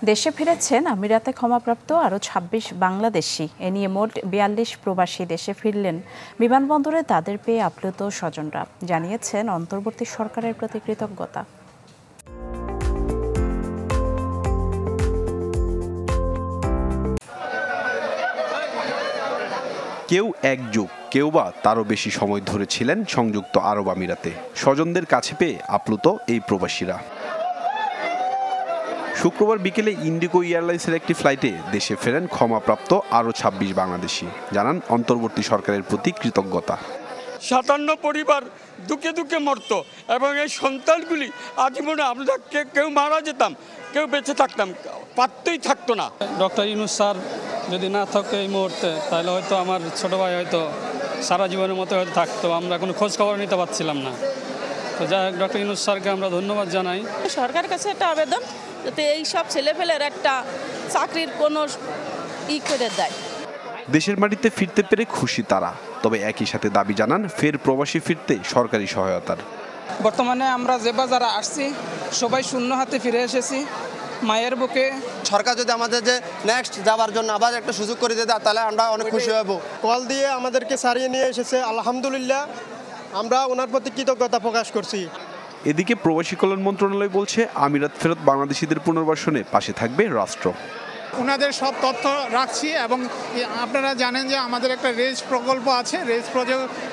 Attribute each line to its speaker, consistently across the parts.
Speaker 1: দেশে ফিরেছেন আমিরাতে ক্ষমাপ্রাপ্ত আরও ২৬ বাংলাদেশি। এ নিয়ে মোট ৪২ প্রবাসী দেশে ফিরলেন। বিমানবন্দরে তাদের পেয়ে আপ্লুত স্বজনরা জানিয়েছেন অন্তর্বর্তী সরকারের প্রতি কৃতজ্ঞতা।
Speaker 2: কেউ এক যুগ, কেউ বা তারও বেশি সময় ধরে ছিলেন সংযুক্ত আরব আমিরাতে। স্বজনদের কাছে পেয়ে আপ্লুত এই প্রবাসীরা। শুক্রবার বিকেলে ইন্ডিগো এয়ারলাইন্সের একটি ফ্লাইটে দেশে ফেরেন ক্ষমাপ্রাপ্ত আরও ২৬ বাংলাদেশি। জানান অন্তর্বর্তী সরকারের প্রতি কৃতজ্ঞতা।
Speaker 3: ৫৭ পরিবার দুঃখে দুঃখে মরত এবং এই সন্তানগুলি আজীবনে আমরা কেউ মারা যেতাম, কেউ বেঁচে থাকতাম, পারতেই থাকতো না।
Speaker 4: ডক্টর ইউনূস স্যার যদি না থাকে এই মুহূর্তে, তাহলে হয়তো আমার ছোট ভাই হয়তো সারা জীবনের মতো হয়তো থাকতো। আমরা কোনো খোঁজ খবর নিতে পারছিলাম না। তো যাই হোক, ডক্টর ইউনূস স্যারকে আমরা ধন্যবাদ জানাই।
Speaker 5: সরকারের কাছে একটা আবেদন, যাতে এই সব ছেলেপেলের একটা চাকরির কোনো করে দেয়।
Speaker 2: দেশের মাটিতে ফিরতে পেরে খুশি তারা, তবে একই সাথে দাবি জানান ফের প্রবাসী ফিরতে সরকারি সহায়তার।
Speaker 6: বর্তমানে আমরা যে বাজারে আসছি সবাই শূন্য হাতে ফিরে এসেছি মায়ের বুকে।
Speaker 7: সরকার যদি আমাদের যে নেক্সট যাওয়ার জন্য আবার একটা সুযোগ করে দিয়ে দেয়, তাহলে আমরা অনেক খুশি হব।
Speaker 8: কল দিয়ে আমাদেরকে সারিয়ে নিয়ে এসেছে, আলহামদুলিল্লাহ, আমরা ওনার প্রতি কৃতজ্ঞতা প্রকাশ করছি।
Speaker 2: এদিকে প্রবাসী কল্যাণ মন্ত্রণালয় বলছে, আমিরাত ফেরত বাংলাদেশিদের পুনর্বাসনে পাশে থাকবে রাষ্ট্র।
Speaker 9: ওনাদের সব তথ্য রাখছি এবং আপনারা জানেন যে আমাদের একটা রেজ প্রকল্প আছে। রেজ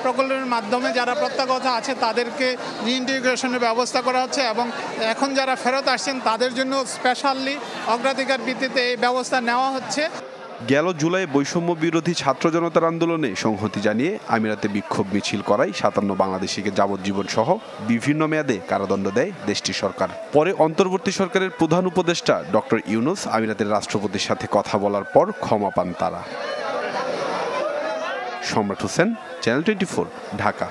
Speaker 9: প্রকল্পের মাধ্যমে যারা প্রত্যাগত আছে তাদেরকে রিইন্টিগ্রেশনের ব্যবস্থা করা হচ্ছে এবং এখন যারা ফেরত আসছেন তাদের জন্য স্পেশালি অগ্রাধিকার ভিত্তিতে এই ব্যবস্থা নেওয়া হচ্ছে।
Speaker 2: গেল জুলাই বৈষম্য বিরোধী ছাত্র জনতার আন্দোলনে সংহতি জানিয়ে আমিরাতে বিক্ষোভ মিছিল করায় ৫৭ বাংলাদেশিকে যাবজ্জীবন সহ বিভিন্ন মেয়াদে কারাদণ্ড দেয় দেশটির সরকার। পরে অন্তর্বর্তী সরকারের প্রধান উপদেষ্টা ডক্টর ইউনূস আমিরাতের রাষ্ট্রপতির সাথে কথা বলার পর ক্ষমা পান তারা। সম্রাট হোসেন, চ্যানেল 24, ঢাকা।